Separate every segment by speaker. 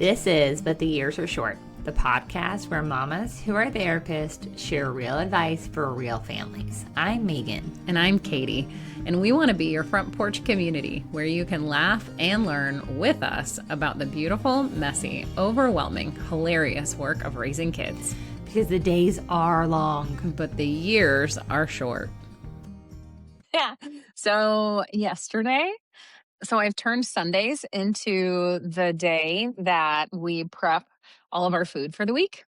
Speaker 1: This is But the Years Are Short, the podcast where mamas who are therapists share real advice for real families. I'm Meagan.
Speaker 2: And I'm Katie. And we want to be your front porch community where you can laugh and learn with us about the beautiful, messy, overwhelming, hilarious work of raising kids.
Speaker 1: Because the days are long,
Speaker 2: but the years are short. Yeah. So I've turned Sundays into the day that we prep all of our food for the week.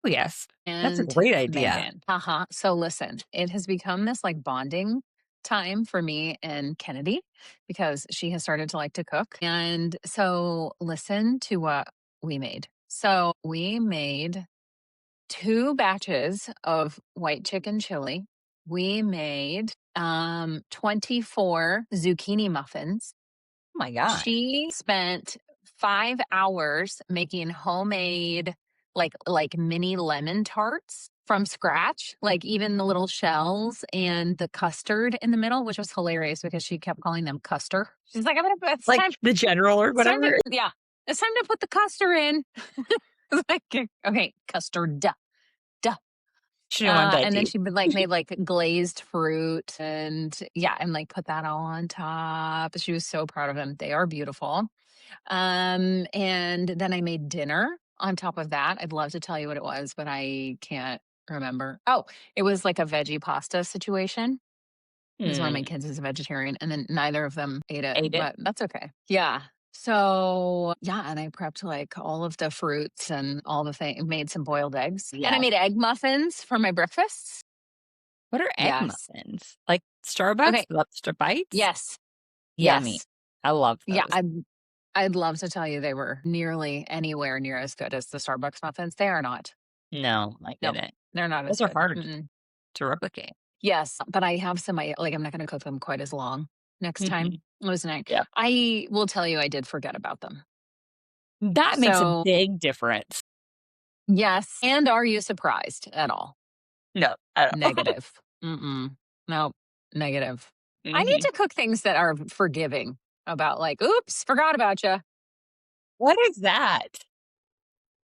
Speaker 1: Oh, yes.
Speaker 2: And
Speaker 1: that's a great idea.
Speaker 2: Meagan, So listen, it has become this like bonding time for me and Kennedy because she has started to like to cook. And so listen to what we made. So we made 2 batches of white chicken chili. We made 24 zucchini muffins.
Speaker 1: Oh my God.
Speaker 2: She spent 5 hours making homemade like mini lemon tarts from scratch, like even the little shells and the custard in the middle, which was hilarious because she kept calling them custard. She's like, I'm gonna put
Speaker 1: like the general or whatever.
Speaker 2: It's time to put the custard in. It's like, okay, custard. Duh.
Speaker 1: She didn't want that
Speaker 2: and then
Speaker 1: deep.
Speaker 2: she made like glazed fruit and like put that all on top. She was so proud of them. They are beautiful. And then I made dinner on top of that. I'd love to tell you what it was, but I can't remember. Oh, it was like a veggie pasta situation. Because one of my kids is a vegetarian, and then neither of them ate it. But that's okay. Yeah. So, and I prepped like all of the fruits and all the things, made some boiled eggs.
Speaker 1: Yeah.
Speaker 2: And I made egg muffins for my breakfasts.
Speaker 1: What are egg muffins? Like Starbucks Lobster Bites?
Speaker 2: Yes.
Speaker 1: Yummy.
Speaker 2: Yes.
Speaker 1: I love those.
Speaker 2: Yeah, I'd love to tell you they were nearly anywhere near as good as the Starbucks muffins. They are not.
Speaker 1: No, I
Speaker 2: Nope,
Speaker 1: didn't.
Speaker 2: they're not as
Speaker 1: Those are
Speaker 2: good.
Speaker 1: hard to replicate.
Speaker 2: Yes, but I have some, I'm not going to cook them quite as long next time. It was nice.
Speaker 1: Yeah.
Speaker 2: I will tell you, I did forget about them.
Speaker 1: That makes a big difference.
Speaker 2: Yes. And are you surprised at all?
Speaker 1: No, I don't.
Speaker 2: Negative. No, negative. I need to cook things that are forgiving about like, oops, forgot about you.
Speaker 1: What is that?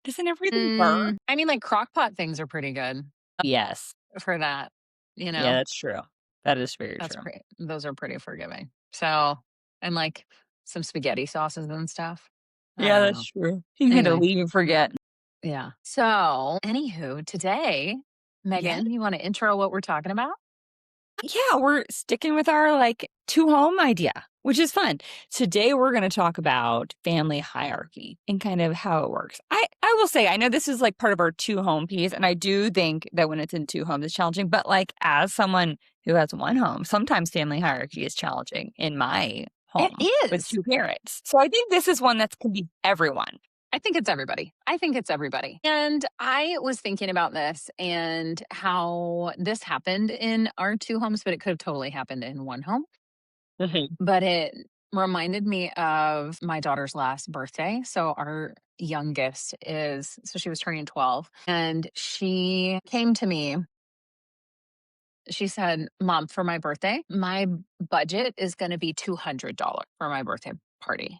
Speaker 1: Doesn't everything burn?
Speaker 2: I mean, like crock pot things are pretty good.
Speaker 1: Yes.
Speaker 2: For that,
Speaker 1: Yeah, that's true. That is very true.
Speaker 2: Those are pretty forgiving. So, and like some spaghetti sauces and stuff.
Speaker 1: Yeah, that's true. You can leave and forget.
Speaker 2: Yeah. So, anywho, today, Meagan, you want to intro what we're talking about?
Speaker 1: Yeah, we're sticking with our like 2-home idea, which is fun. Today, we're going to talk about family hierarchy and kind of how it works. I will say, I know this is like part of our 2-home piece, and I do think that when it's in 2 homes, it's challenging. But like as someone who has 1 home, sometimes family hierarchy is challenging in my home.
Speaker 2: It is.
Speaker 1: With 2 parents. So I think this is one that's can be everyone.
Speaker 2: I think it's everybody. And I was thinking about this and how this happened in our 2 homes, but it could have totally happened in 1 home. But it reminded me of my daughter's last birthday. So our youngest she was turning 12, and she came to me. She said, Mom, for my birthday, my budget is going to be $200 for my birthday party.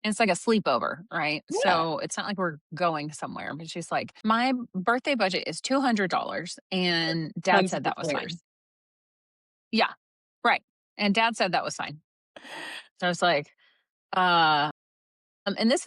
Speaker 2: And it's like a sleepover, right?
Speaker 1: Yeah.
Speaker 2: So it's not like we're going somewhere. But she's like, my birthday budget is $200. And Dad said that was fine. Yeah, right. And Dad said that was fine. So I was like, and this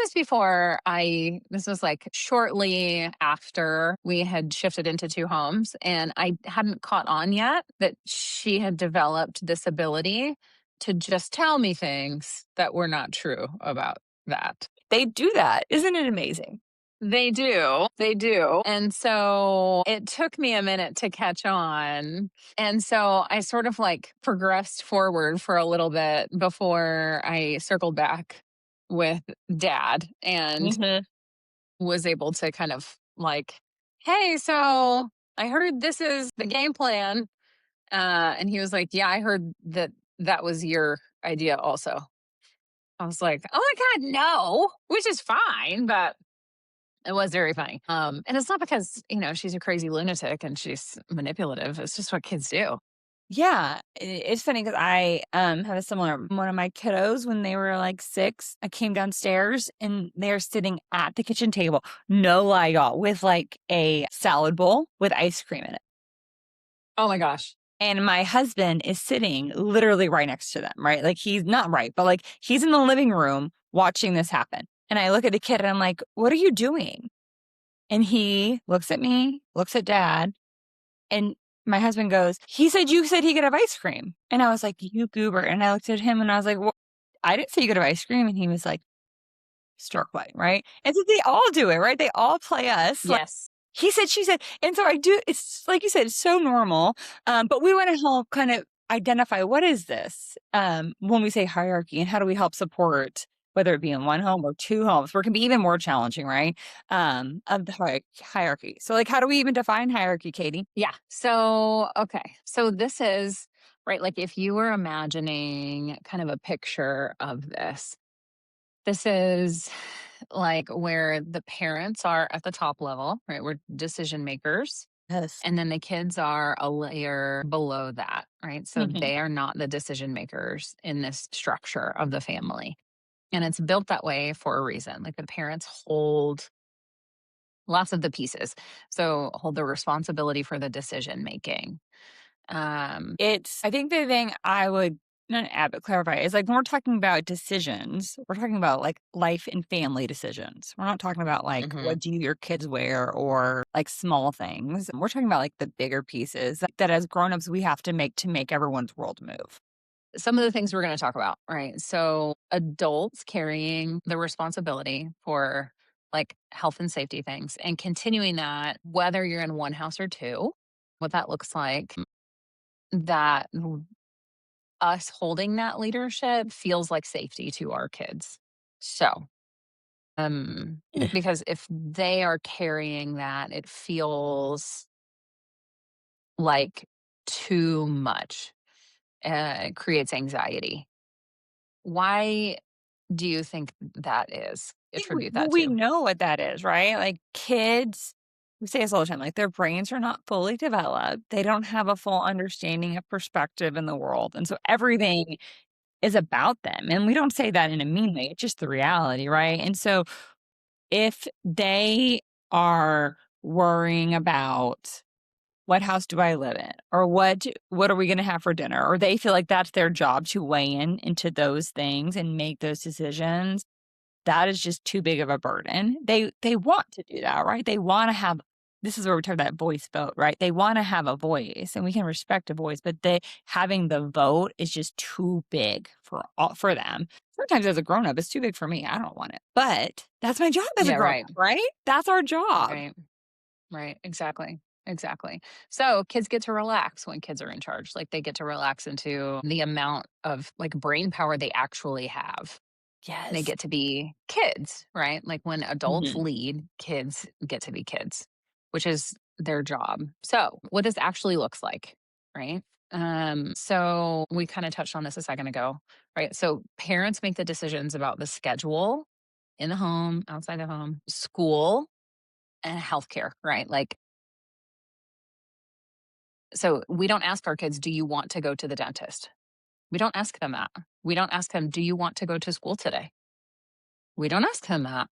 Speaker 2: was like shortly after we had shifted into 2 homes. And I hadn't caught on yet that she had developed this ability to just tell me things that were not true about that.
Speaker 1: They do that. Isn't it amazing?
Speaker 2: They do. And so it took me a minute to catch on. And so I sort of like progressed forward for a little bit before I circled back with Dad and was able to kind of like, hey, so I heard this is the game plan. And he was like, yeah, I heard that was your idea also. I was like, oh my God, no, which is fine, but it was very funny. And it's not because, she's a crazy lunatic and she's manipulative. It's just what kids do.
Speaker 1: Yeah, it's funny because I, have a similar one of my kiddos when they were, like, 6, I came downstairs and they're sitting at the kitchen table, no lie, y'all, with, like, a salad bowl with ice cream in it,
Speaker 2: Oh my gosh.
Speaker 1: and my husband is sitting literally right next to them, right? Like, he's not right, but, like, he's in the living room watching this happen, and I look at the kid and I'm like, "What are you doing?" And he looks at me, looks at dad, and my husband goes, "He said you said he could have ice cream." And I was like, "You goober." And I looked at him and I was like, "Well, I didn't say you could have ice cream." And he was like, "Stark white," right? And so they all do it, right? They all play us. Like,
Speaker 2: Yes.
Speaker 1: he said, she said. And so I do, it's like you said, it's so normal. But we want to help kind of identify what is this when we say hierarchy and how do we help support, whether it be in one home or two homes, where it can be even more challenging, right? Of the hierarchy. So, like, how do we even define hierarchy, Katie?
Speaker 2: Yeah. So, okay. So this is right. Like if you were imagining kind of a picture of this, this is like where the parents are at the top level, right? We're decision makers.
Speaker 1: Yes.
Speaker 2: And then the kids are a layer below that, right? So
Speaker 1: Mhm.
Speaker 2: they are not the decision makers in this structure of the family. And it's built that way for a reason. Like the parents hold lots of the pieces. So hold the responsibility for the decision making. Um,
Speaker 1: I think the thing I would not add, but clarify is like when we're talking about decisions, we're talking about like life and family decisions. We're not talking about like
Speaker 2: mhm.
Speaker 1: what do your kids wear or like small things. We're talking about like the bigger pieces that as grown-ups we have to make everyone's world move.
Speaker 2: Some of the things we're going to talk about, right? So adults carrying the responsibility for like health and safety things and continuing that, whether you're in one house or two, what that looks like, that us holding that leadership feels like safety to our kids. So, because if they are carrying that, it feels like too much. It creates anxiety. Why do you think that is?
Speaker 1: Think we
Speaker 2: Attribute
Speaker 1: well,
Speaker 2: that
Speaker 1: we
Speaker 2: to?
Speaker 1: know what that is, right? Like kids, we say this all the time, like their brains are not fully developed. They don't have a full understanding of perspective in the world. And so everything is about them. And we don't say that in a mean way. It's just the reality, right? And so if they are worrying about what house do I live in or what are we going to have for dinner, or they feel like that's their job to weigh in into those things and make those decisions, that is just too big of a burden. They want to do that, right? They wanna have, this is where we talk about voice vote, right? They wanna have a voice, and we can respect a voice, but they having the vote is just too big for them. Sometimes as a grown-up, it's too big for me, I don't want it, but that's my job as a
Speaker 2: Yeah,
Speaker 1: grown-up,
Speaker 2: right.
Speaker 1: right? That's our job.
Speaker 2: Right. Right. Exactly. Exactly. So kids get to relax when kids are in charge. Like they get to relax into the amount of like brain power they actually have. They
Speaker 1: Yes.
Speaker 2: get to be kids, right? Like when adults
Speaker 1: Mhm.
Speaker 2: lead, kids get to be kids, which is their job. So, what this actually looks like, right? So we kind of touched on this a second ago, right? So parents make the decisions about the schedule in the home, outside the home, school, and healthcare, right? Like, so we don't ask our kids, do you want to go to the dentist? We don't ask them that. We don't ask them, do you want to go to school today? We don't ask them that.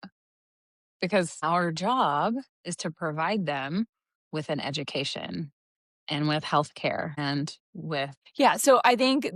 Speaker 2: Because our job is to provide them with an education and with healthcare and with
Speaker 1: Yeah, so I think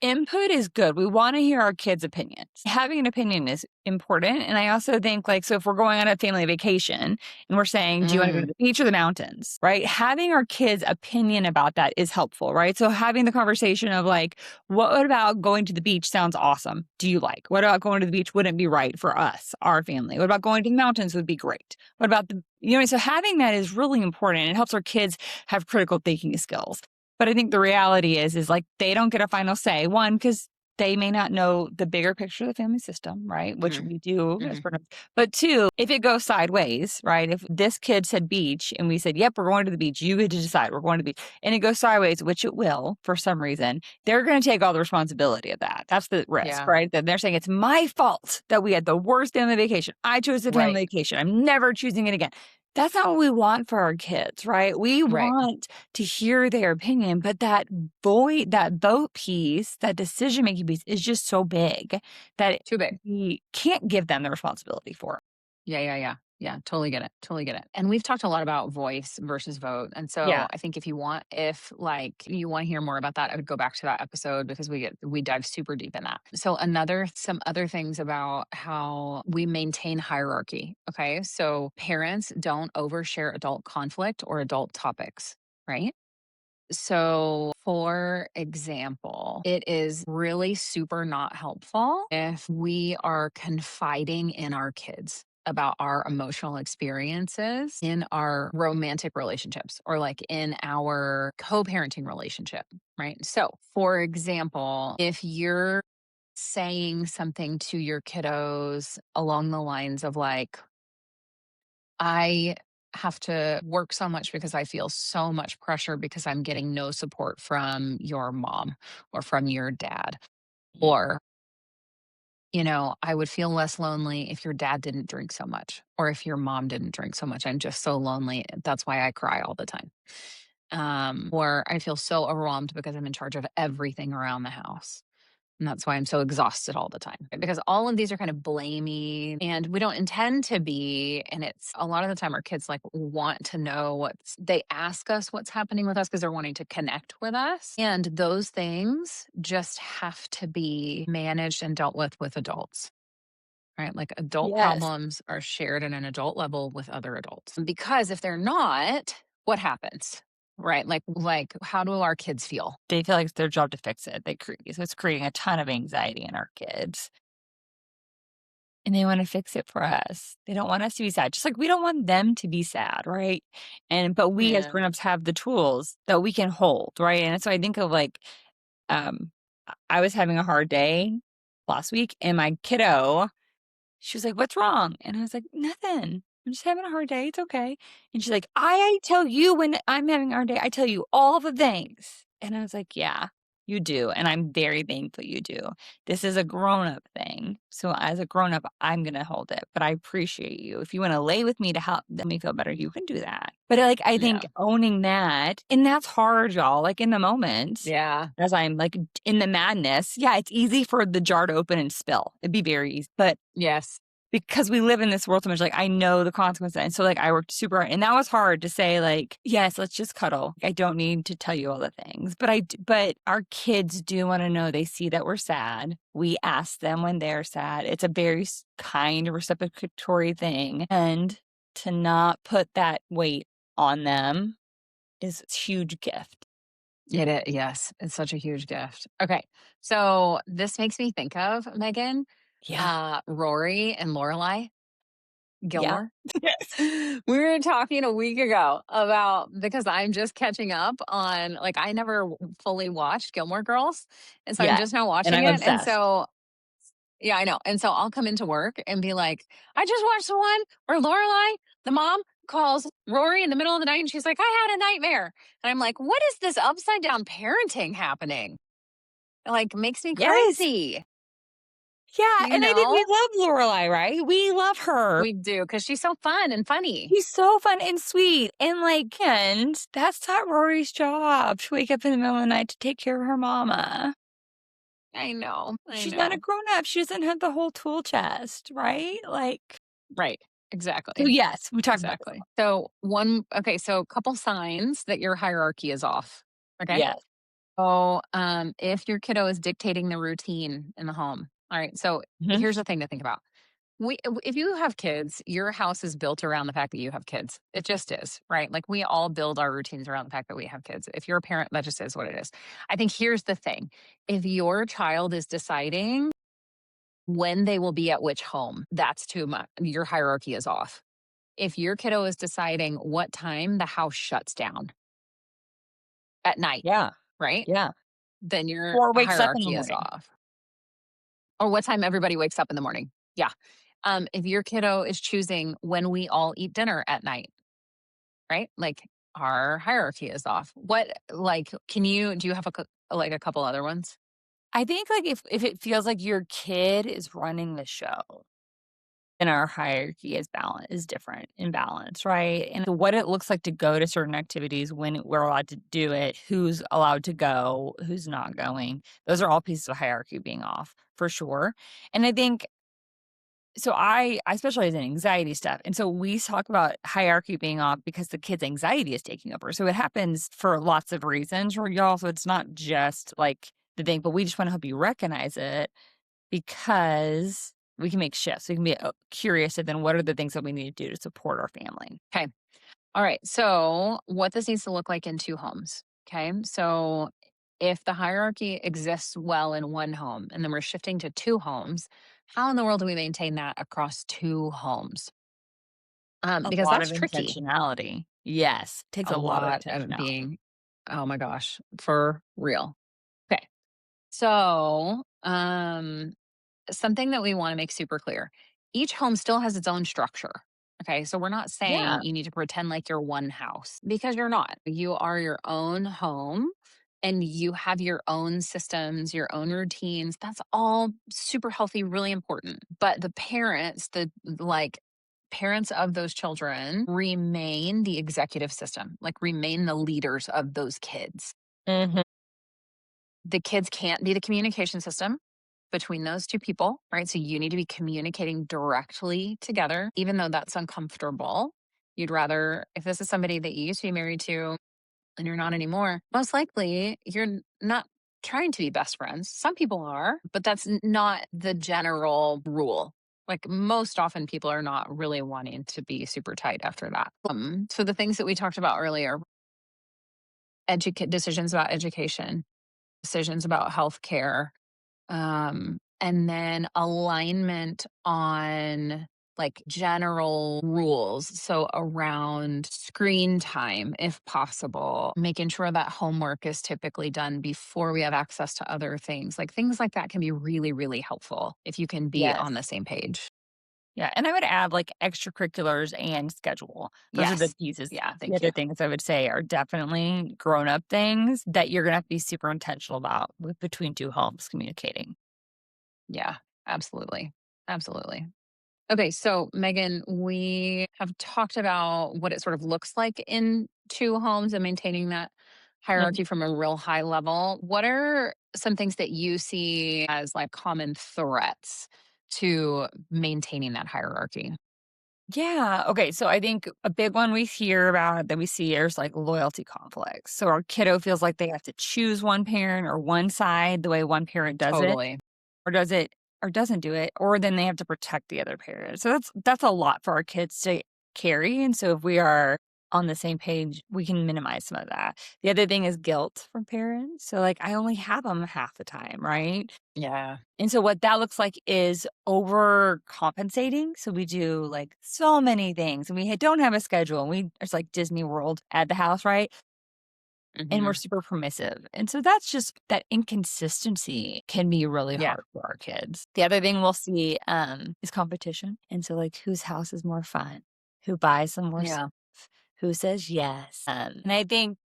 Speaker 1: input is good. We wanna hear our kids' opinions. Having an opinion is important, and I also think, like, so if we're going on a family vacation and we're saying, "Do you wanna go to
Speaker 2: mm,
Speaker 1: the beach or the mountains?" Right? Having our kids' opinion about that is helpful, right? So having the conversation of, like, "What about going to the beach sounds awesome. Do you like? What about going to the beach wouldn't be right for us, our family? What about going to the mountains would be great? What about the," you know, so having that is really important. It helps our kids have critical thinking skills. But I think the reality is like they don't get a final say. One, because they may not know the bigger picture of the family system, right? Which
Speaker 2: mhm,
Speaker 1: we do as
Speaker 2: mhm,
Speaker 1: part of. But two, if it goes sideways, right? If this kid said beach and we said, "Yep, we're going to the beach," you get to decide we're going to the beach, and it goes sideways, which it will for some reason, they're going to take all the responsibility of that. That's the risk,
Speaker 2: yeah,
Speaker 1: right? Then they're saying it's my fault that we had the worst family vacation. I chose the family
Speaker 2: right,
Speaker 1: vacation. I'm never choosing it again. That's not what we want for our kids, right? We
Speaker 2: Right.
Speaker 1: want to hear their opinion, but that vote piece, that decision-making piece is just so big that
Speaker 2: Too big.
Speaker 1: we can't give them the responsibility for.
Speaker 2: Yeah, yeah, yeah. Yeah, totally get it. Totally get it. And we've talked a lot about voice versus vote. And
Speaker 1: Yeah.
Speaker 2: so I think if like you want to hear more about that, I would go back to that episode because we dive super deep in that. So some other things about how we maintain hierarchy. Okay. So parents don't overshare adult conflict or adult topics, right? So, for example, it is really super not helpful if we are confiding in our kids about our emotional experiences in our romantic relationships or like in our co parenting relationship, right? So, for example, if you're saying something to your kiddos along the lines of like, I have to work so much because I feel so much pressure because I'm getting no support from your mom or from your dad.
Speaker 1: Yeah.
Speaker 2: Or, I would feel less lonely if your dad didn't drink so much or if your mom didn't drink so much. I'm just so lonely. That's why I cry all the time. Or I feel so overwhelmed because I'm in charge of everything around the house. And that's why I'm so exhausted all the time, right? Because all of these are kind of blamey and we don't intend to be. And it's a lot of the time our kids like want to know they ask us what's happening with us because they're wanting to connect with us. And those things just have to be managed and dealt with adults, right? Like adult
Speaker 1: Yes.
Speaker 2: problems are shared at an adult level with other adults. Because if they're not, what happens? Right? Like how do our kids feel?
Speaker 1: They feel like it's their job to fix it. So it's creating a ton of anxiety in our kids, and they wanna fix it for us. They don't want us to be sad, just like we don't want them to be sad, right? But we as
Speaker 2: Yeah.
Speaker 1: grown-ups have the tools that we can hold, right? And so I think of, like, um, I was having a hard day last week, and my kiddo, she was like, "What's wrong?" And I was like, "Nothing. I'm just having a hard day. It's okay." And she's like, "I tell you when I'm having a hard day, I tell you all the things." And I was like, "Yeah, you do. And I'm very thankful you do. This is a grown up thing. So as a grown up, I'm going to hold it. But I appreciate you. If you want to lay with me to help me feel better, you can do that." But like, I think
Speaker 2: Yeah.
Speaker 1: owning that, and that's hard, y'all, like in the moment.
Speaker 2: Yeah.
Speaker 1: As I'm like in the madness, yeah, it's easy for the jar to open and spill. It'd be very easy. But
Speaker 2: Yes.
Speaker 1: because we live in this world so much, like, I know the consequences, and so, like, I worked super hard, and that was hard to say, like, "Yes, let's just cuddle. I don't need to tell you all the things." But our kids do wanna know, they see that we're sad. We ask them when they're sad. It's a very kind, reciprocatory thing, and to not put that weight on them is a huge gift.
Speaker 2: Yes, it's such a huge gift. Okay. So this makes me think of Megan,
Speaker 1: Yeah.
Speaker 2: Rory and Lorelai
Speaker 1: Yeah.
Speaker 2: Gilmore.
Speaker 1: Yes.
Speaker 2: We were talking a week ago about because I'm just catching up on like I never fully watched Gilmore Girls. And so I'm
Speaker 1: Yeah,
Speaker 2: just now
Speaker 1: and
Speaker 2: watching
Speaker 1: I'm
Speaker 2: it. And
Speaker 1: obsessed.
Speaker 2: so yeah, I know. And so I'll come into work and be like, I just watched the one where Lorelai, the mom, calls Rory in the middle of the night and she's like, I had a nightmare. And I'm like, what is this upside down parenting happening? It, like makes me
Speaker 1: Yes.
Speaker 2: crazy,
Speaker 1: Yeah,
Speaker 2: you
Speaker 1: and I think we
Speaker 2: know?
Speaker 1: love Lorelai, right? We love her.
Speaker 2: We do because she's so fun and funny.
Speaker 1: He's so fun and sweet, and, like and that's not Rory's job to wake up in the middle of the night to take care of her mama.
Speaker 2: I know. I
Speaker 1: She's not a
Speaker 2: know.
Speaker 1: grown-up, she doesn't have the whole tool chest, right? Like
Speaker 2: Right.
Speaker 1: so,
Speaker 2: Exactly.
Speaker 1: yes, we talk about this a
Speaker 2: Exactly.
Speaker 1: lot.
Speaker 2: Okay, so a couple signs that your hierarchy is off. Okay.
Speaker 1: Yes.
Speaker 2: So if your kiddo is dictating the routine in the home. All right. So
Speaker 1: Mhm.
Speaker 2: here's the thing to think about. If you have kids, your house is built around the fact that you have kids. It just is, right? Like we all build our routines around the fact that we have kids. If you're a parent, that just is what it is. I think here's the thing. If your child is deciding when they will be at which home, that's too much. Your hierarchy is off. If your kiddo is deciding what time the house shuts down at night,
Speaker 1: Yeah.
Speaker 2: right?
Speaker 1: Yeah.
Speaker 2: Then your
Speaker 1: Or wakes up in the
Speaker 2: hierarchy is
Speaker 1: morning.
Speaker 2: off. Or what time everybody wakes up in the morning. Yeah. If your kiddo is choosing when we all eat dinner at night, right? Like our hierarchy is off. Do you have like a couple other ones?
Speaker 1: I think, like, if it feels like your kid is running the show. and our hierarchy is different in balance, right? And what it looks like to go to certain activities, when we're allowed to do it, who's allowed to go, who's not going. Those are all pieces of hierarchy being off for sure. And I think so I specialize in anxiety stuff. And so we talk about hierarchy being off because the kid's anxiety is taking over. So it happens for lots of reasons, or y'all. So it's not just like the thing, but we just want to help you recognize it because we can make shifts. We can be curious and then what are the things that we need to do to support our family?
Speaker 2: Okay. All right. So, what this needs to look like in two homes. Okay. So, if the hierarchy exists well in one home and then we're shifting to two homes, how in the world do we maintain that across two homes?
Speaker 1: A
Speaker 2: Because
Speaker 1: lot of
Speaker 2: that's tricky.
Speaker 1: intentionality. Yes. Takes
Speaker 2: A
Speaker 1: a lot of
Speaker 2: lot of
Speaker 1: intentionality.
Speaker 2: being, oh my gosh, for real. Okay. So, something that we want to make super clear, each home still has its own structure. Okay. So we're not saying
Speaker 1: Yeah.
Speaker 2: you need to pretend like you're one house because you're not. You are your own home and you have your own systems, your own routines. That's all super healthy, really important. But the parents, the like, parents of those children remain the executive system, like remain the leaders of those kids.
Speaker 1: Mhm.
Speaker 2: The kids can't be the communication system between those two people, right? So you need to be communicating directly together, even though that's uncomfortable. You'd rather, if this is somebody that you used to be married to and you're not anymore, most likely not trying to be best friends. Some people are, but that's not the general rule. Like most often, people are not really wanting to be super tight after that. So the things that we talked about earlier, decisions about education, decisions about healthcare, and then alignment on like general rules. So around screen time, if possible, making sure that homework is typically done before we have access to other things. Like things like that can be really, really helpful if you can be on
Speaker 1: Yes.
Speaker 2: the same page.
Speaker 1: Yeah, and I would add, like, extracurriculars and schedule. Those are the
Speaker 2: Yes.
Speaker 1: pieces.
Speaker 2: Yeah.
Speaker 1: The
Speaker 2: Thank
Speaker 1: other
Speaker 2: you.
Speaker 1: things I would say are definitely grown-up things that you're gonna have to be super intentional about with between 2 homes communicating.
Speaker 2: Yeah. Absolutely. Absolutely. Okay, so Megan, we have talked about what it sort of looks like in two homes and maintaining that
Speaker 1: Mhm.
Speaker 2: hierarchy from a real high level. What are some things that you see as like common threats to maintaining that hierarchy?
Speaker 1: Yeah, okay, so I think a big one we hear about that we see is, like, loyalty conflicts. So our kiddo feels like they have to choose one parent or one side the way one parent does it.
Speaker 2: Totally.
Speaker 1: Or does it or doesn't do it, or then they have to protect the other parent. So that's a lot for our kids to carry, and so if we are on the same page, we can minimize some of that. The other thing is guilt from parents. So, like, I only have them half the time, right?
Speaker 2: Yeah.
Speaker 1: And so what that looks like is overcompensating. So we do, like, so many things, and don't have a schedule, and it's like Disney World at the house, right? And we're
Speaker 2: Hmm.
Speaker 1: super permissive. And so that's just that inconsistency can be really
Speaker 2: Yeah.
Speaker 1: hard for our kids. The other thing we'll see is competition. And so, like, whose house is more fun? Who buys some more stuff?
Speaker 2: Yeah.
Speaker 1: Who says yes? And I think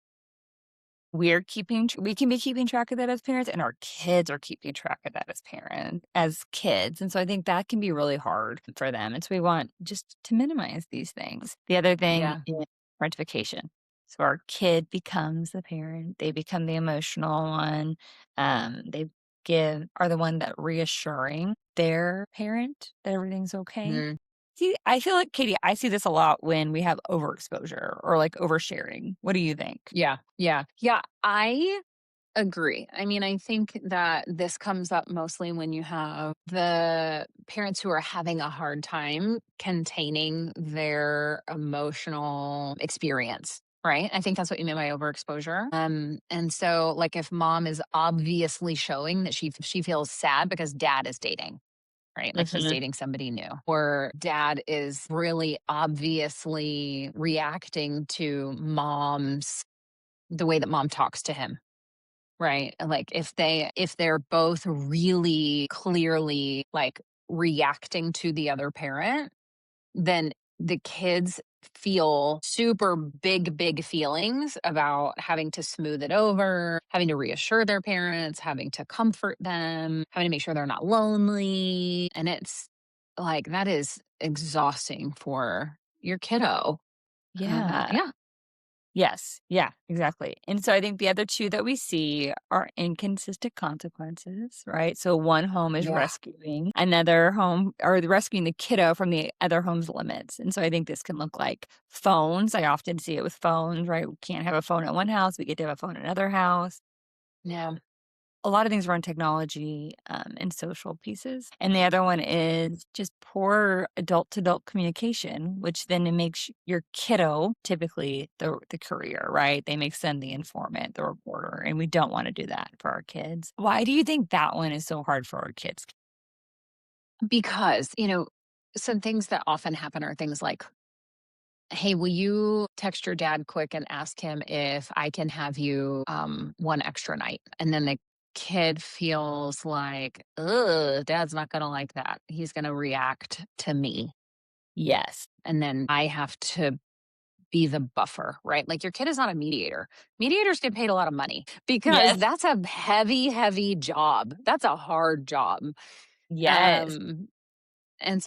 Speaker 1: we can be keeping track of that as parents, and our kids are keeping track of that as kids, and so I think that can be really hard for them, and so we want just to minimize these things. The other thing
Speaker 2: Yeah.
Speaker 1: is parentification. So our kid becomes the parent, they become the emotional one, they give are the one that reassuring their parent that everything's okay.
Speaker 2: Mhm.
Speaker 1: See, I feel like, Katie, I see this a lot when we have overexposure or, like, oversharing. What do you think?
Speaker 2: Yeah. Yeah. Yeah. I agree. I mean, I think that this comes up mostly when you have the parents who are having a hard time containing their emotional experience. Right. I think that's what you mean by overexposure. And so like if mom is obviously showing that she feels sad because dad is dating, right? Like he's
Speaker 1: Mhm.
Speaker 2: dating somebody new, or dad is really obviously reacting to the way that mom talks to him. Right, and, like, if they're both really clearly, like, reacting to the other parent, then the kids feel super big, big feelings about having to smooth it over, having to reassure their parents, having to comfort them, having to make sure they're not lonely, and it's like, that is exhausting for your kiddo.
Speaker 1: Yeah.
Speaker 2: Yeah.
Speaker 1: Yes. Yeah, exactly. And so I think the other two that we see are inconsistent consequences, right? So one home is
Speaker 2: Yeah.
Speaker 1: rescuing another home or rescuing the kiddo from the other home's limits. And so I think this can look like phones. I often see it with phones, right? We can't have a phone at one house, we get to have a phone at another house.
Speaker 2: Yeah.
Speaker 1: A lot of things around technology and social pieces. And the other one is just poor adult to adult communication, which then it makes your kiddo typically the courier, right? They makes them the informant, the reporter. And we don't want to do that for our kids. Why do you think that one is so hard for our kids?
Speaker 2: Because, some things that often happen are things like, hey, will you text your dad quick and ask him if I can have you one extra night? And then the kid feels like, ugh, dad's not going to like that. He's going to react to me.
Speaker 1: Yes.
Speaker 2: And then I have to be the buffer, right? Like your kid is not a mediator. Mediators get paid a lot of money because
Speaker 1: Yes.
Speaker 2: that's a heavy, heavy job. That's a hard job.
Speaker 1: Yes.
Speaker 2: Um, and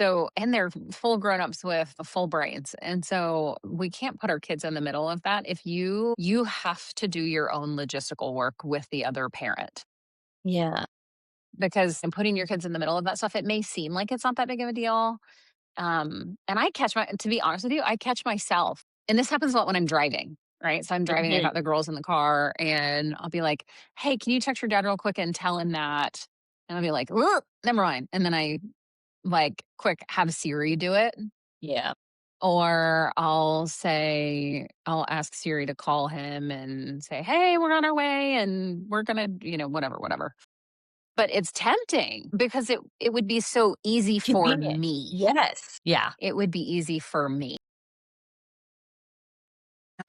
Speaker 2: they're full grown-ups with full brains. And so we can't put our kids in the middle of that. If you have to do your own logistical work with the other parent.
Speaker 1: Yeah.
Speaker 2: Because in putting your kids in the middle of that stuff, it may seem like it's not that big of a deal. And to be honest with you, I catch myself. And this happens a lot when I'm driving, right? So I'm driving, I
Speaker 1: Mhm.
Speaker 2: got the girls in the car, and I'll be like, hey, can you text your dad real quick and tell him that? And I'll be like, "Ugh, never mind." And then I like quick have Siri do it.
Speaker 1: Yeah.
Speaker 2: Or I'll ask Siri to call him and say, hey, we're on our way and we're gonna, whatever, whatever. But it's tempting because it would be so easy for
Speaker 1: Convenient.
Speaker 2: me.
Speaker 1: Yes. Yeah.
Speaker 2: It would be easy for me.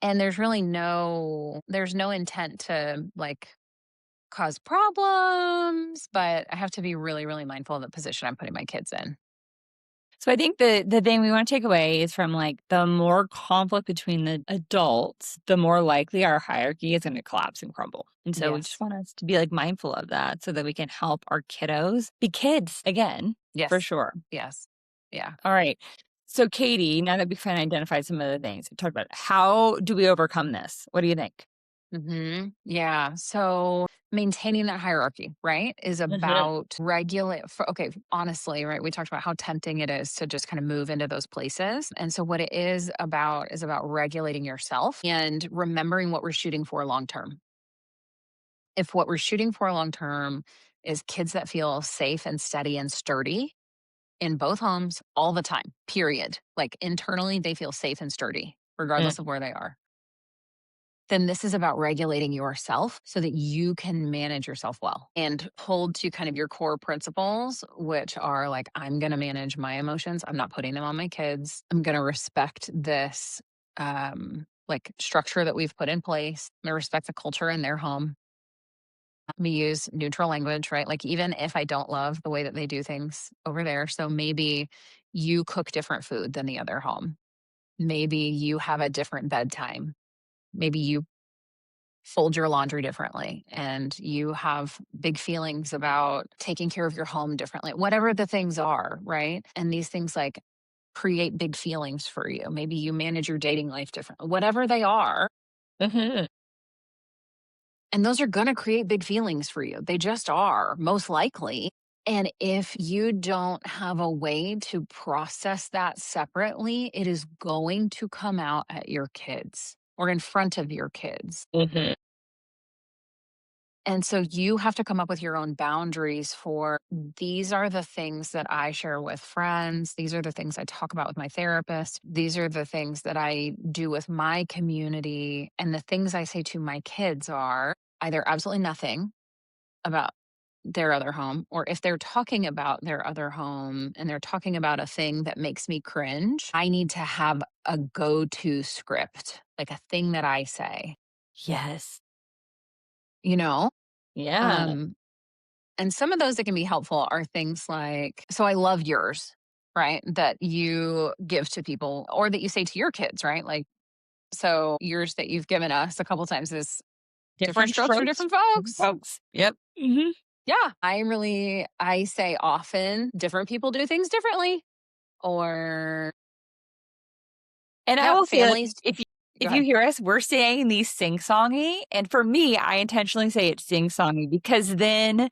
Speaker 2: And there's no intent to like cause problems, but I have to be really, really mindful of the position I'm putting my kids in.
Speaker 1: So I think the thing we want to take away is from like the more conflict between the adults, the more likely our hierarchy is going to collapse and crumble. And so we just
Speaker 2: Yes.
Speaker 1: want us to be like mindful of that so that we can help our kiddos be kids again, for
Speaker 2: Yes.
Speaker 1: sure.
Speaker 2: Yes. Yeah.
Speaker 1: All right. So Katie, now that we've kind of identified some of the things we talked about, how do we overcome this? What do you think?
Speaker 2: Yeah. So maintaining that hierarchy, right, is
Speaker 1: Mhm.
Speaker 2: about regulate. Okay, honestly, right, we talked about how tempting it is to just kind of move into those places. And so what it is about regulating yourself and remembering what we're shooting for long term. If what we're shooting for long term is kids that feel safe and steady and sturdy in both homes all the time, period. Like internally, they feel safe and sturdy,
Speaker 1: Mm.
Speaker 2: regardless of where they are, then this is about regulating yourself so that you can manage yourself well and hold to kind of your core principles, which are like, I'm going to manage my emotions. I'm not putting them on my kids. I'm going to respect this like structure that we've put in place. I'm going to respect the culture in their home. We use neutral language, right? Like, even if I don't love the way that they do things over there. So maybe you cook different food than the other home. Maybe you have a different bedtime. Maybe you fold your laundry differently and you have big feelings about taking care of your home differently, whatever the things are, right? And these things like create big feelings for you. Maybe you manage your dating life differently, whatever they are.
Speaker 1: Mhm.
Speaker 2: And those are going to create big feelings for you. They just are, most likely. And if you don't have a way to process that separately, it is going to come out at your kids or in front of your kids.
Speaker 1: Mhm.
Speaker 2: And so you have to come up with your own boundaries for these are the things that I share with friends. These are the things I talk about with my therapist. These are the things that I do with my community. And the things I say to my kids are either absolutely nothing about their other home, or if they're talking about their other home and they're talking about a thing that makes me cringe, I need to have a go to script, like a thing that I say,
Speaker 1: Yes.
Speaker 2: you know?
Speaker 1: Yeah.
Speaker 2: Um, And some of those that can be helpful are things like, so I love yours, right? That you give to people or that you say to your kids, right? Like, so yours that you've given us a couple times is different
Speaker 1: Different
Speaker 2: strokes for
Speaker 1: strokes,
Speaker 2: different folks.
Speaker 1: folks. Yep. Mhm.
Speaker 2: Yeah. I say often different people do things differently. or
Speaker 1: And I
Speaker 2: no,
Speaker 1: will say, like,
Speaker 2: families. Go
Speaker 1: if you
Speaker 2: ahead.
Speaker 1: hear us, we're saying these sing-songy, and for me, I intentionally say it's sing-songy because then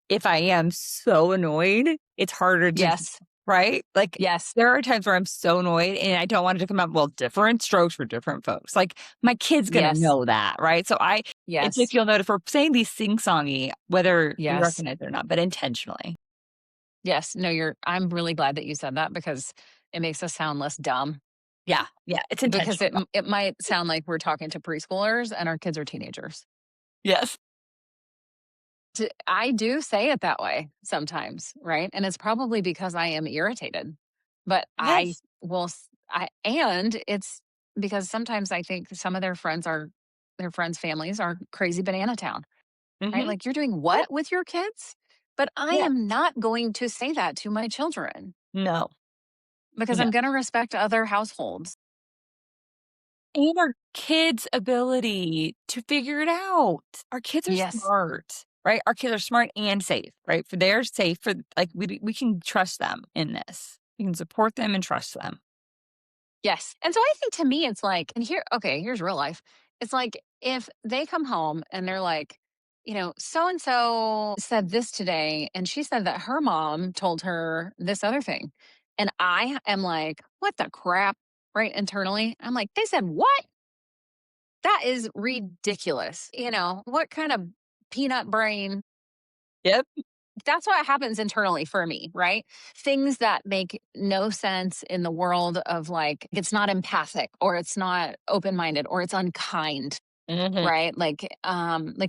Speaker 1: if I am so annoyed, it's harder to
Speaker 2: Yes.
Speaker 1: right? Like,
Speaker 2: Yes.
Speaker 1: there are times where I'm so annoyed and I don't want it to come out, well, different strokes for different folks. Like, my kid's gonna
Speaker 2: Yes.
Speaker 1: know that, right? So it's like
Speaker 2: Yes.
Speaker 1: you'll notice if we're saying these sing-songy, whether we
Speaker 2: Yes.
Speaker 1: recognize it or not, but intentionally.
Speaker 2: Yes. No, I'm really glad that you said that because it makes us sound less dumb.
Speaker 1: Yeah, yeah, it's
Speaker 2: Because
Speaker 1: intentional.
Speaker 2: it might sound like we're talking to preschoolers and our kids are teenagers.
Speaker 1: Yes.
Speaker 2: I do say it that way sometimes, right? And it's probably because I am irritated. But I
Speaker 1: Yes.
Speaker 2: will I and it's because sometimes I think some of their friends' families are crazy banana town, right?
Speaker 1: Mhm.
Speaker 2: Like you're doing
Speaker 1: Yep.
Speaker 2: what with your kids? But I
Speaker 1: Yeah.
Speaker 2: am not going to say that to my children
Speaker 1: No.
Speaker 2: because
Speaker 1: No.
Speaker 2: I'm going to respect other households.
Speaker 1: And our kids' ability to figure it out. Our kids are
Speaker 2: Yes.
Speaker 1: smart, right? Our kids are smart and safe, right? For they're safe for like we can trust them in this. We can support them and trust them.
Speaker 2: Yes. And so I think to me, it's like, and here, okay, here's real life. It's like if they come home and they're like, so and so said this today, and she said that her mom told her this other thing. And I am like, what the crap? Right internally. I'm like, they said what? That is ridiculous. What kind of peanut brain
Speaker 1: Yep.
Speaker 2: that's what happens internally for me, right? Things that make no sense in the world of like, it's not empathic or it's not open minded or it's unkind,
Speaker 1: Mhm.
Speaker 2: right? Like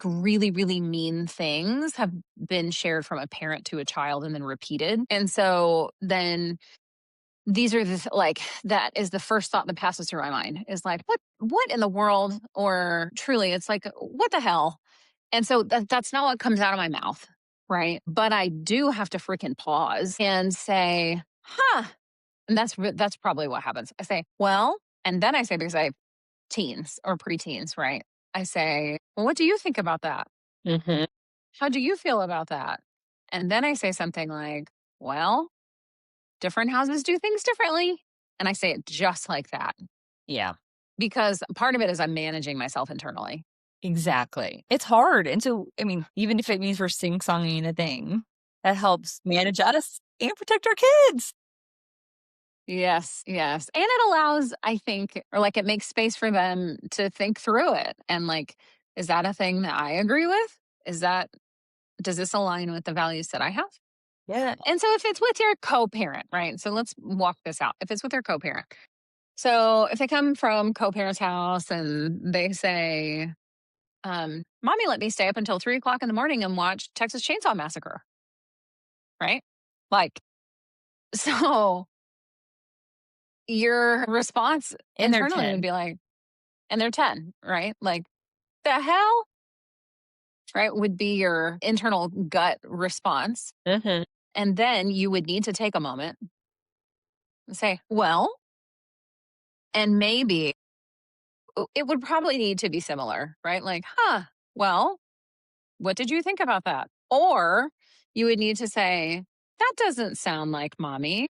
Speaker 2: really, really mean things have been shared from a parent to a child and then repeated. And so then these are like, that is the first thought that passes through my mind is like, what in the world? Or truly, it's like, what the hell? And so that's not what comes out of my mouth, right? But I do have to freaking pause and say, "Huh." And that's probably what happens. I say, "Well," and then I say because I have teens or preteens, right? I say, "Well, what do you think about that?
Speaker 1: Mhm.
Speaker 2: How do you feel about that?" And then I say something like, "Well, different houses do things differently." And I say it just like that
Speaker 1: Yeah.
Speaker 2: because part of it is I'm managing myself internally.
Speaker 1: Exactly. It's hard. And so, I mean, even if it means we're sing-songing a thing, that helps manage us and protect our kids.
Speaker 2: Yes, yes. And it allows, I think, or like it makes space for them to think through it. And like, is that a thing that I agree with? Does this align with the values that I have?
Speaker 1: Yeah.
Speaker 2: And so if it's with your co parent, right? So let's walk this out. If it's with your co parent. So if they come from co parent's house and they say, Mommy let me stay up until 3 o'clock in the morning and watch Texas Chainsaw Massacre, right? Like, so your response
Speaker 1: And they're
Speaker 2: internally would
Speaker 1: 10.
Speaker 2: be like, and they're 10, right? Like, the hell, right? Would be your internal gut response.
Speaker 1: Mhm.
Speaker 2: And then you would need to take a moment and say, well, and maybe it would probably need to be similar, right? Like, well, what did you think about that? Or you would need to say, that doesn't sound like mommy.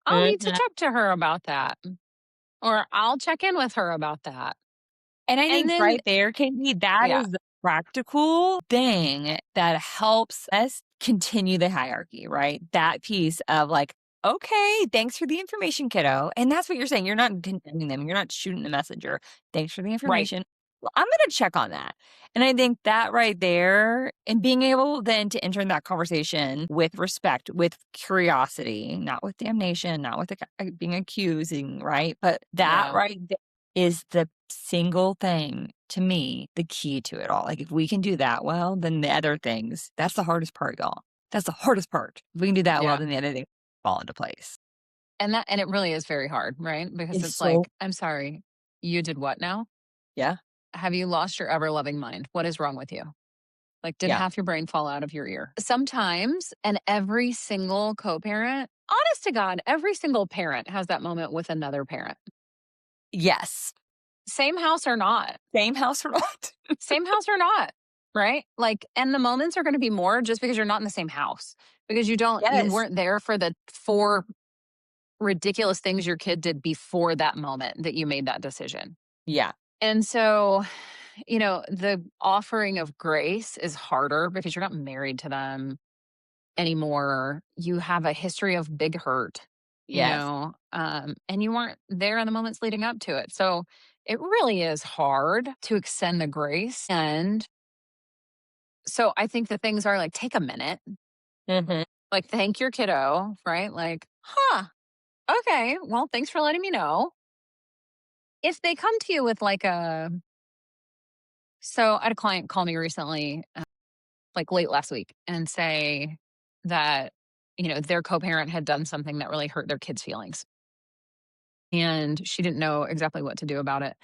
Speaker 2: I'll need to
Speaker 1: Mhm.
Speaker 2: talk to her about that. Or I'll check in with her about that.
Speaker 1: And I
Speaker 2: And
Speaker 1: think
Speaker 2: then,
Speaker 1: right there, Katie, that
Speaker 2: yeah,
Speaker 1: is the practical thing that helps us continue the hierarchy, right? That piece of like, okay, thanks for the information, kiddo. And that's what you're saying. You're not condemning them. You're not shooting the messenger. Thanks for the
Speaker 2: right,
Speaker 1: information. Well, I'm going to check on that. And I think that right there, and being able then to enter in that conversation with respect, with curiosity, not with damnation, not with being accusing, right? But that
Speaker 2: yeah,
Speaker 1: right is the single thing, to me, the key to it all. Like, if we can do that well, then the other things that's the hardest part, y'all. That's the hardest part. If we can do that well,
Speaker 2: yeah.
Speaker 1: then the other things fall into place.
Speaker 2: And it really is very hard, right? Because
Speaker 1: It's
Speaker 2: it's
Speaker 1: so
Speaker 2: like, I'm sorry, you did what now?
Speaker 1: yeah,
Speaker 2: Have you lost your ever loving mind? What is wrong with you? Like, did
Speaker 1: yeah.
Speaker 2: half your brain fall out of your ear? Sometimes, and every single co parent, honest to God, every single parent has that moment with another parent.
Speaker 1: Yes.
Speaker 2: Same house or not,
Speaker 1: Same house or not.
Speaker 2: same house or not, right? Like, and the moments are going to be more just because you're not in the same house, because you
Speaker 1: Yes.
Speaker 2: weren't there for the four ridiculous things your kid did before that moment that you made that decision.
Speaker 1: Yeah.
Speaker 2: And so, the offering of grace is harder because you're not married to them anymore. You have a history of big hurt,
Speaker 1: Yes.
Speaker 2: and you weren't there in the moments leading up to it. So it really is hard to extend the grace. And so I think the things are like, take a minute,
Speaker 1: Mhm.
Speaker 2: like, thank your kiddo, right? Like, huh, okay, well, thanks for letting me know. If they come to you with like so I had a client call me recently, like late last week, and say that, their co parent had done something that really hurt their kid's feelings. And she didn't know exactly what to do about it.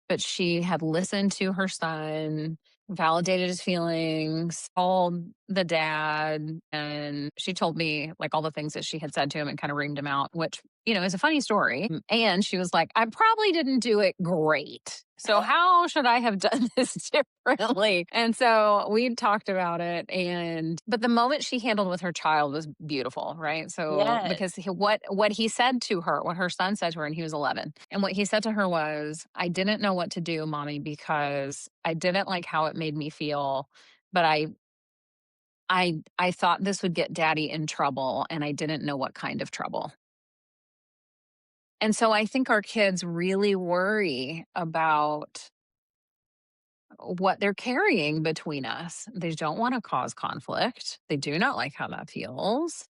Speaker 2: But she had listened to her son, validated his feelings, called the dad, and she told me like all the things that she had said to him and kind of reamed him out, which, is a funny story. And she was like, I probably didn't do it great. So how should I have done this differently? And so we talked about it, but the moment she handled with her child was beautiful, right? So
Speaker 1: Yes.
Speaker 2: because what he said to her, what her son said to her, and he was 11, and what he said to her was, I didn't know what to do, mommy, because I didn't like how it made me feel, but I thought this would get daddy in trouble, and I didn't know what kind of trouble. And so I think our kids really worry about what they're carrying between us. They don't want to cause conflict. They do not like how that feels.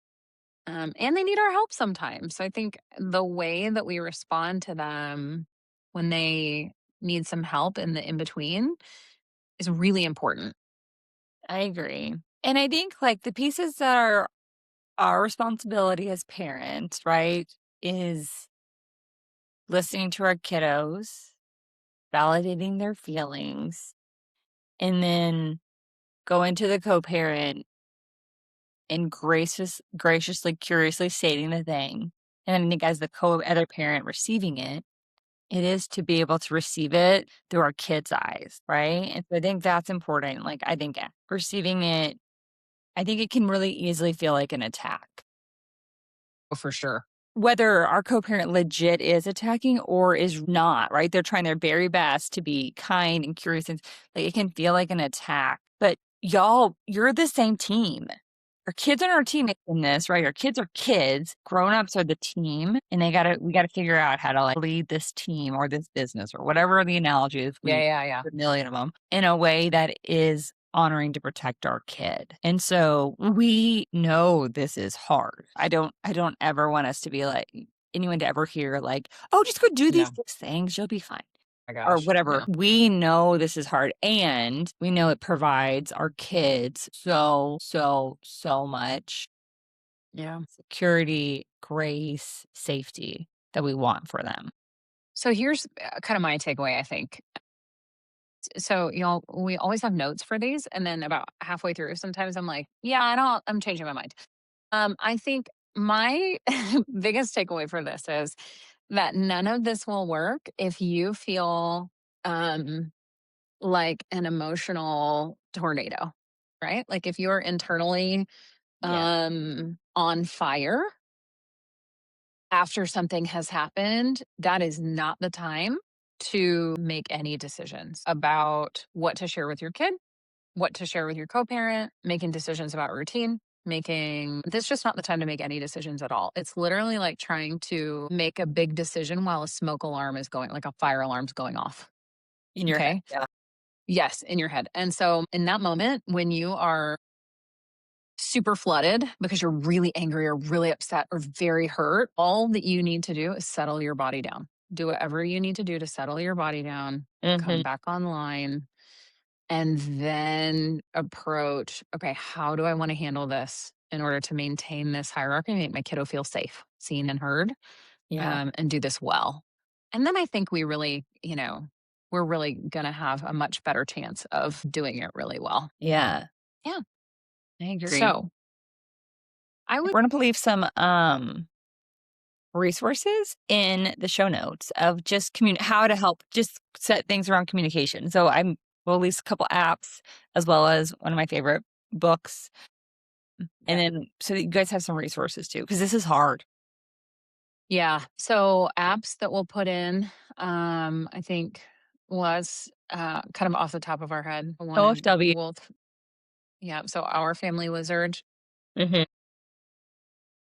Speaker 2: And they need our help sometimes. So I think the way that we respond to them when they need some help in the in between is really important.
Speaker 1: I agree. And I think like the pieces that are our responsibility as parents, right, is listening to our kiddos, validating their feelings, and then going to the co-parent and graciously, curiously stating the thing. And I think as the other parent receiving it, it is to be able to receive it through our kids' eyes, right? And so I think that's important. Like I think receiving it, I think it can really easily feel like an attack.
Speaker 2: Oh, for sure.
Speaker 1: Whether our co-parent legit is attacking or is not, right? They're trying their very best to be kind and curious, and like it can feel like an attack. But y'all, you're the same team. Our kids are our teammates in this, right? Our kids are kids. Grown-ups are the team, and we gotta figure out how to like lead this team or this business or whatever the analogy is.
Speaker 2: Yeah,
Speaker 1: We
Speaker 2: yeah, yeah.
Speaker 1: a million of them in a way that is honoring to protect our kid. And so we know this is hard. I don't ever want us to be like anyone to ever hear like, "Oh, just go do these
Speaker 2: No,
Speaker 1: 6 things, you'll be fine."
Speaker 2: my
Speaker 1: Or
Speaker 2: gosh.
Speaker 1: whatever.
Speaker 2: No.
Speaker 1: We know this is hard, and we know it provides our kids so, so, so much
Speaker 2: Yeah.
Speaker 1: security, grace, safety that we want for them.
Speaker 2: So here's kind of my takeaway, I think. So, we always have notes for these. And then about halfway through, sometimes I'm like, yeah, I'm changing my mind. I think my biggest takeaway for this is that none of this will work if you feel um, like an emotional tornado, right? Like if you're internally
Speaker 1: Yeah.
Speaker 2: on fire after something has happened, that is not the time to make any decisions about what to share with your kid, what to share with your co-parent, making decisions about routine, making this just not the time to make any decisions at all. It's literally like trying to make a big decision while a smoke alarm is going, like a fire alarm's going off.
Speaker 1: In your head.
Speaker 2: Okay.
Speaker 1: Yeah.
Speaker 2: Yes, in your head. And so in that moment, when you are super flooded because you're really angry or really upset or very hurt, all that you need to do is settle your body down. Do whatever you need to do to settle your body down, come
Speaker 1: Mhm.
Speaker 2: back online, and then approach, okay, how do I want to handle this in order to maintain this hierarchy, make my kiddo feel safe, seen and heard,
Speaker 1: Yeah.
Speaker 2: and do this well. And then I think we're really going to have a much better chance of doing it really well.
Speaker 1: Yeah.
Speaker 2: Yeah.
Speaker 1: I agree.
Speaker 2: So I would,
Speaker 1: We're gonna leave some resources in the show notes of just how to help just set things around communication. So we'll release a couple apps as well as one of my favorite books. And
Speaker 2: yeah.
Speaker 1: then so that you guys have some resources too, because this is hard.
Speaker 2: Yeah. So apps that we'll put in, I think was kind of off the top of our head. I wanted
Speaker 1: OFW.
Speaker 2: Wolf. Yeah. So Our Family Wizard
Speaker 1: Hmm.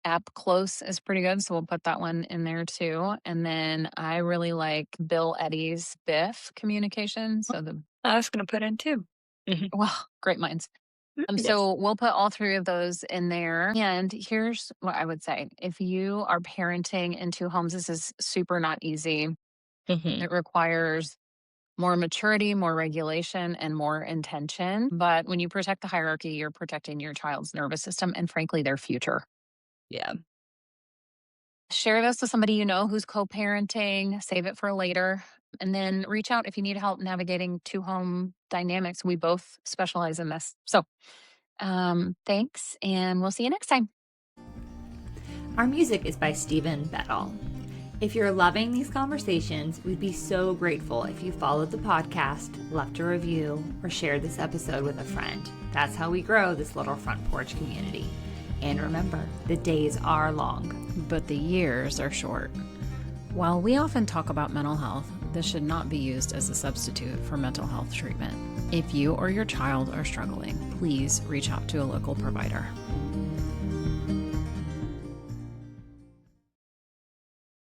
Speaker 2: app close is pretty good. So we'll put that one in there too. And then I really like Bill Eddy's Biff communication. So
Speaker 1: I was going to put in too. Hmm.
Speaker 2: well, great minds.
Speaker 1: Yes.
Speaker 2: So we'll put all three of those in there. And here's what I would say. If you are parenting in two homes, this is super not easy.
Speaker 1: Hmm.
Speaker 2: It requires more maturity, more regulation, and more intention. But when you protect the hierarchy, you're protecting your child's nervous system and, frankly, their future.
Speaker 1: Yeah.
Speaker 2: Share this with somebody you know who's co parenting, save it for later, and then reach out if you need help navigating two home dynamics. We both specialize in this. So, thanks, and we'll see you next time.
Speaker 1: Our music is by Stephen Bedall. If you're loving these conversations, we'd be so grateful if you followed the podcast, left a review, or shared this episode with a friend. That's how we grow this little front porch community. And remember, the days are long,
Speaker 2: But the years are short. While we often talk about mental health, this should not be used as a substitute for mental health treatment. If you or your child are struggling, please reach out to a local provider.